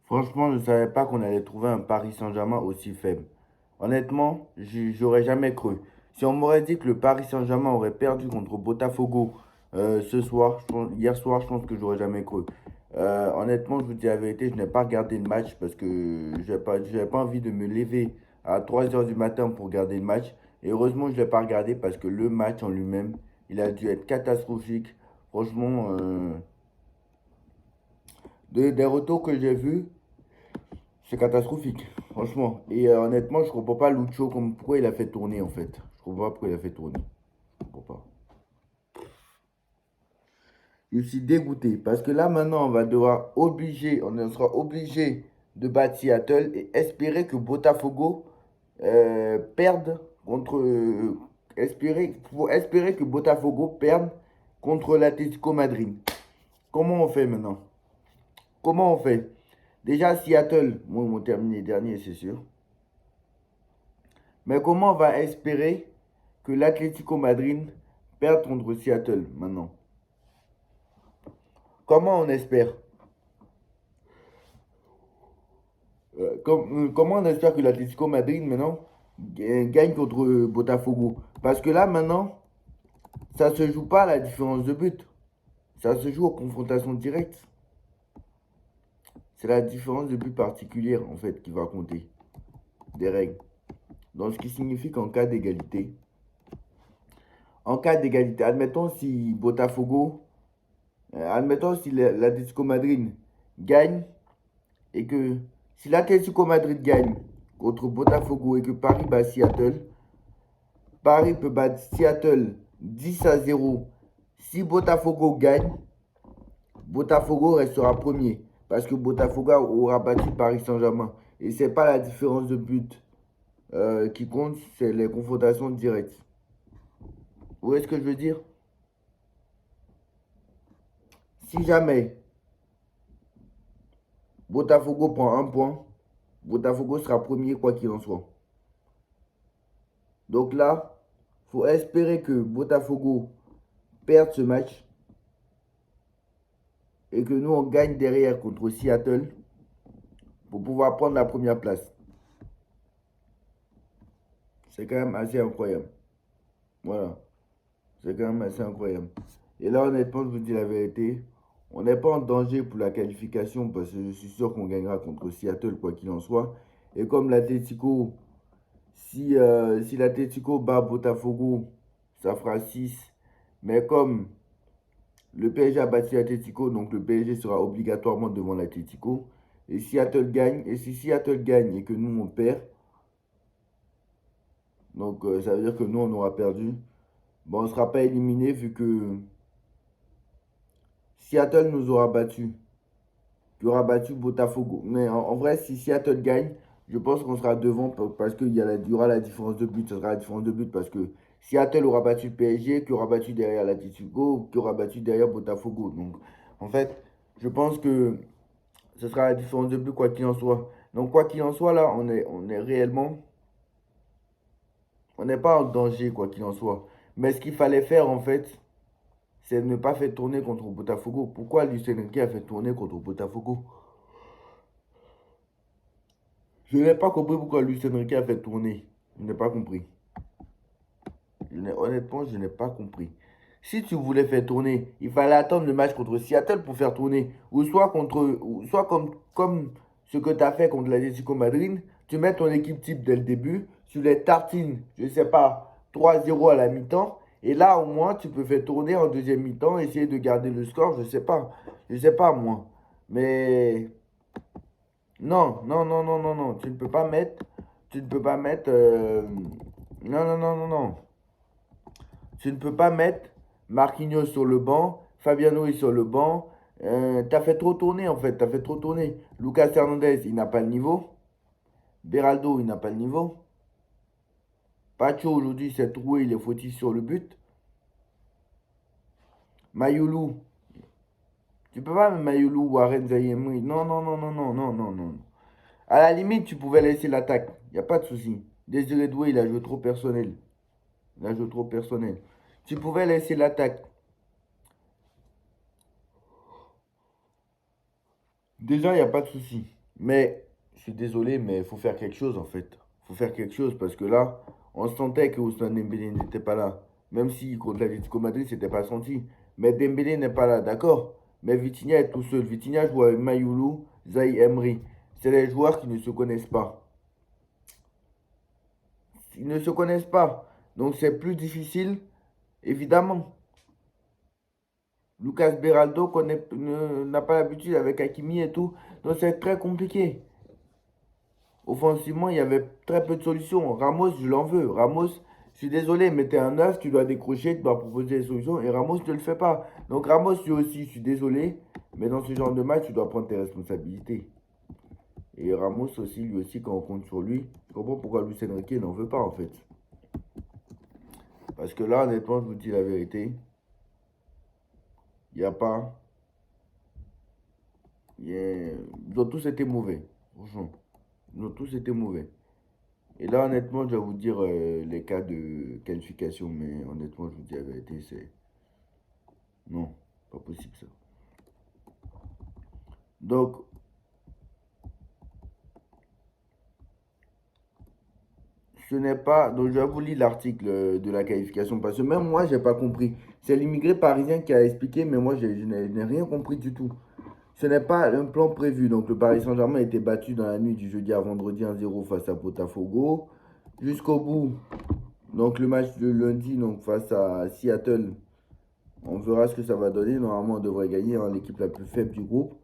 Franchement, je ne savais pas qu'on allait trouver un Paris Saint-Germain aussi faible. Honnêtement, j'aurais jamais cru. Si on m'aurait dit que le Paris Saint-Germain aurait perdu contre Botafogo ce soir, hier soir, je pense que j'aurais jamais cru. Honnêtement, je vous dis la vérité, je n'ai pas regardé le match parce que j'avais pas envie de me lever à 3 heures du matin pour regarder le match. Et heureusement, je ne l'ai pas regardé parce que le match en lui-même, il a dû être catastrophique. Franchement, des retours que j'ai vus, c'est catastrophique, franchement. Et honnêtement, je comprends pas Lucho, pourquoi il a fait tourner en fait. Je comprends pas pourquoi il a fait tourner. Je comprends pas. Je suis dégoûté parce que là maintenant, on sera obligé de battre Seattle et espérer que Botafogo perde contre. Faut espérer que Botafogo perde contre l'Atlético Madrid. Comment on fait maintenant? Comment on fait? Déjà, Seattle, moi, ils vont terminer dernier, c'est sûr. Mais comment on va espérer que l'Atlético Madrid perde contre Seattle maintenant? Comment on espère? Comment on espère que l'Atlético Madrid maintenant gagne contre Botafogo? Parce que là maintenant, ça se joue pas à la différence de but. Ça se joue aux confrontations directes. C'est la différence de but particulière en fait qui va compter. Des règles. Donc ce qui signifie qu'en cas d'égalité, admettons si Botafogo, admettons si l'Atlético Madrid gagne et que si l'Atlético Madrid gagne contre Botafogo et que Paris bat Seattle, Paris peut battre Seattle 10-0. Si Botafogo gagne, Botafogo restera premier parce que Botafogo aura battu Paris Saint-Germain. Et c'est pas la différence de but qui compte, c'est les confrontations directes. Vous voyez ce que je veux dire? Si jamais Botafogo prend un point, Botafogo sera premier quoi qu'il en soit. Donc là, il faut espérer que Botafogo perde ce match et que nous on gagne derrière contre Seattle pour pouvoir prendre la première place. C'est quand même assez incroyable. Voilà. C'est quand même assez incroyable. Et là, honnêtement, je vous dis la vérité, on n'est pas en danger pour la qualification parce que je suis sûr qu'on gagnera contre Seattle quoi qu'il en soit. Et comme l'Atlético, si l'Atlético bat Botafogo, ça fera 6. Mais comme le PSG a battu l'Atlético, donc le PSG sera obligatoirement devant l'Atlético. Et Seattle gagne, et si Seattle gagne et que nous on perd, donc ça veut dire que nous on aura perdu, bon, on ne sera pas éliminé vu que Seattle nous aura battu, qui aura battu Botafogo. Mais en vrai, si Seattle gagne, je pense qu'on sera devant parce qu'il y aura la différence de but. Ce sera la différence de but parce que Seattle aura battu le PSG, qui aura battu derrière l'Atlético, qui aura battu derrière Botafogo. Donc, en fait, je pense que ce sera la différence de but quoi qu'il en soit. Donc, quoi qu'il en soit, là, on est réellement, on n'est pas en danger quoi qu'il en soit. Mais ce qu'il fallait faire, en fait, c'est ne pas faire tourner contre Botafogo. Pourquoi Lucien Enrique a fait tourner contre Botafogo? Je n'ai pas compris pourquoi Lucien Enrique a fait tourner. Je n'ai pas compris. Honnêtement, je n'ai pas compris. Si tu voulais faire tourner, il fallait attendre le match contre Seattle pour faire tourner. Ou soit comme ce que tu as fait contre l'Atlético Madrid, tu mets ton équipe type dès le début, tu les tartines, je ne sais pas, 3-0 à la mi-temps. Et là, au moins, tu peux faire tourner en deuxième mi-temps, essayer de garder le score, je ne sais pas. Je ne sais pas, moi. Mais non, non, non, non, non, non. Tu ne peux pas mettre. Non, non, non, non, non. Tu ne peux pas mettre Marquinhos sur le banc, Fabiano est sur le banc. T'as fait trop tourner en fait, t'as fait trop tourner. Lucas Hernandez, il n'a pas le niveau. Beraldo, il n'a pas le niveau. Pacho aujourd'hui s'est troué, il est fautif sur le but. Mayoulou, tu peux pas mettre Mayoulou ou Warren Zayemri. Non, non, non, non, non, non, non, non. À la limite, tu pouvais laisser l'attaque. Il n'y a pas de souci. Désiré Doué, il a joué trop personnel. Il a joué trop personnel. Tu pouvais laisser l'attaque. Déjà, il n'y a pas de souci. Mais, je suis désolé, mais il faut faire quelque chose en fait. Il faut faire quelque chose parce que là, on sentait que Ousmane Dembélé n'était pas là. Même si contre l'Atlético Madrid, c'était pas senti. Mais Dembélé n'est pas là, d'accord. Mais Vitinha est tout seul. Vitinha joue avec Mayoulou, Zaï Emery. C'est des joueurs qui ne se connaissent pas. Ils ne se connaissent pas. Donc c'est plus difficile, évidemment. Lucas Beraldo n'a pas l'habitude avec Hakimi et tout. Donc c'est très compliqué. Offensivement, il y avait très peu de solutions. Ramos, je l'en veux. Ramos, je suis désolé, mais t'es un neuf, tu dois décrocher, tu dois proposer des solutions. Et Ramos ne le fait pas. Donc Ramos, lui aussi, je suis désolé. Mais dans ce genre de match, tu dois prendre tes responsabilités. Et Ramos aussi, lui aussi, quand on compte sur lui, je comprends pourquoi Luis Enrique n'en veut pas en fait. Parce que là, honnêtement, je vous dis la vérité. Il n'y a pas. Ils ont tous été mauvais. Franchement. Ils ont tous été mauvais. Et là, honnêtement, je dois vous dire les cas de qualification, mais honnêtement, je vous dis la vérité, c'est. Non, pas possible ça. Donc, ce n'est pas. Donc, je vais vous lire l'article de la qualification, parce que même moi, j'ai pas compris. C'est l'immigré parisien qui a expliqué, mais moi, je n'ai rien compris du tout. Ce n'est pas un plan prévu. Donc, le Paris Saint-Germain a été battu dans la nuit du jeudi à vendredi 1-0 face à Botafogo. Jusqu'au bout. Donc, le match de lundi, donc face à Seattle. On verra ce que ça va donner. Normalement, on devrait gagner, hein, l'équipe la plus faible du groupe.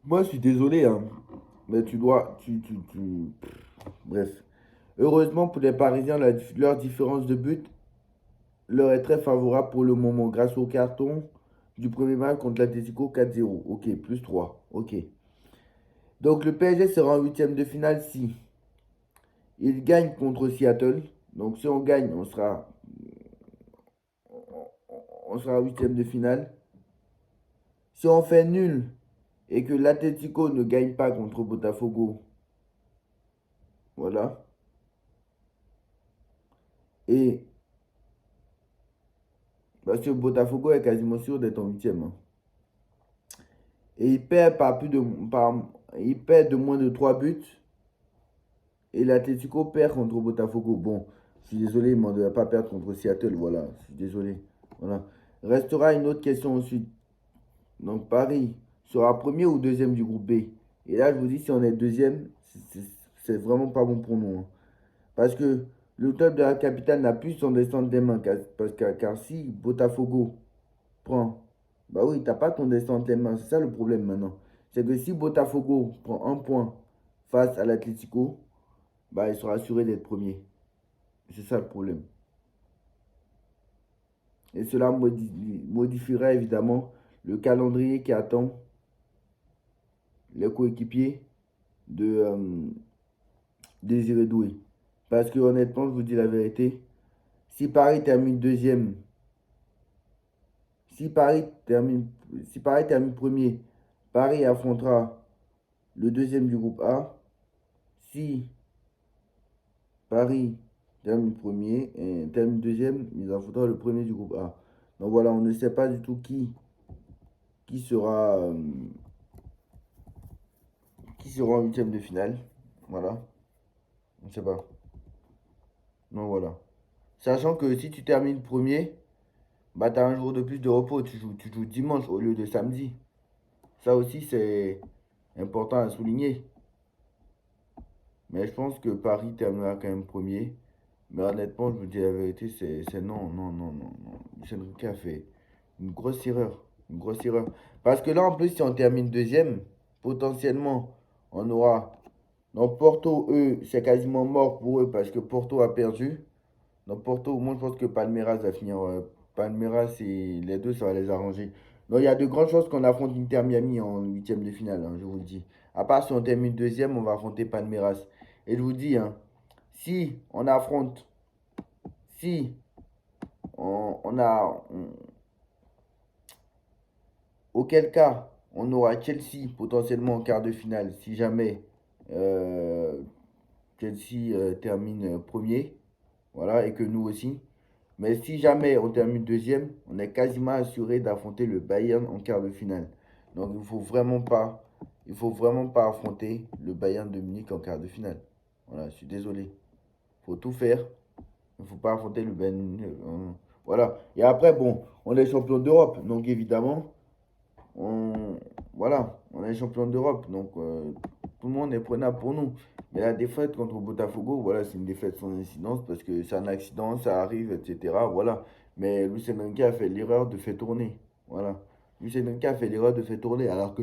Moi, je suis désolé, hein, mais tu dois. Bref. Heureusement pour les Parisiens, leur différence de but leur est très favorable pour le moment grâce au carton du premier match contre l'Atlético 4-0. Ok, plus 3. Ok. Donc le PSG sera en huitième de finale si il gagne contre Seattle. Donc si on gagne, on sera en huitième de finale. Si on fait nul et que l'Atlético ne gagne pas contre Botafogo, voilà. Et parce que Botafogo est quasiment sûr d'être en huitième, hein. Et il perd il perd de moins de 3 buts. Et l'Atlético perd contre Botafogo. Bon, je suis désolé, il ne devait pas perdre contre Seattle. Voilà, je suis désolé. Voilà. Restera une autre question ensuite. Donc Paris sera premier ou deuxième du groupe B. Et là, je vous dis, si on est deuxième, c'est vraiment pas bon pour nous, hein. Parce que le club de la capitale n'a plus son destin des mains. Car si Botafogo prend. Bah oui, t'as pas ton destin entre les mains. C'est ça le problème maintenant. C'est que si Botafogo prend un point face à l'Atlético, bah il sera assuré d'être premier. C'est ça le problème. Et cela modifierait évidemment le calendrier qui attend les coéquipiers de Désiré Doué. Parce que honnêtement, je vous dis la vérité, si Paris termine deuxième, si Paris termine, si Paris termine premier, Paris affrontera le deuxième du groupe A. Si Paris termine premier et termine deuxième, ils affronteront le premier du groupe A. Donc voilà, on ne sait pas du tout qui sera, qui sera en huitième de finale. Voilà, on ne sait pas. Donc voilà. Sachant que si tu termines premier, bah tu as un jour de plus de repos. Tu joues dimanche au lieu de samedi. Ça aussi, c'est important à souligner. Mais je pense que Paris terminera quand même premier. Mais honnêtement, je vous dis la vérité, c'est non, non, non, non, non. Lucien Riquet a fait une grosse erreur. Une grosse erreur. Parce que là, en plus, si on termine deuxième, potentiellement, on aura. Donc Porto, eux, c'est quasiment mort pour eux parce que Porto a perdu. Donc Porto, moi, je pense que Palmeiras va finir. Palmeiras et les deux, ça va les arranger. Donc il y a de grandes chances qu'on affronte l'Inter Miami en huitième de finale, hein, je vous le dis. À part si on termine deuxième, on va affronter Palmeiras. Et je vous dis, hein, si on affronte, si on a, auquel cas on aura Chelsea potentiellement en quart de finale, si jamais euh, Chelsea termine premier, voilà, et que nous aussi. Mais si jamais on termine deuxième, on est quasiment assuré d'affronter le Bayern en quart de finale. Donc il faut vraiment pas affronter le Bayern de Munich en quart de finale. Voilà, je suis désolé. Faut tout faire. Il ne faut pas affronter le Bayern de Munich. Voilà. Et après, bon, on est champion d'Europe. Donc évidemment, on, voilà, on est champion d'Europe. Donc tout le monde est prenable pour nous. Mais la défaite contre Botafogo, voilà, c'est une défaite sans incidence parce que c'est un accident, ça arrive, etc. Voilà. Mais Luis Enrique a fait l'erreur de faire tourner. Voilà. Luis Enrique a fait l'erreur de faire tourner. Alors que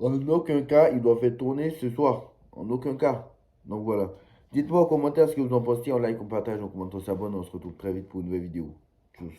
en aucun cas, il doit faire tourner ce soir. En aucun cas. Donc voilà. Dites-moi en commentaire ce que vous en pensez. En like, on partage, on commente, on s'abonne. On se retrouve très vite pour une nouvelle vidéo. Tchuss.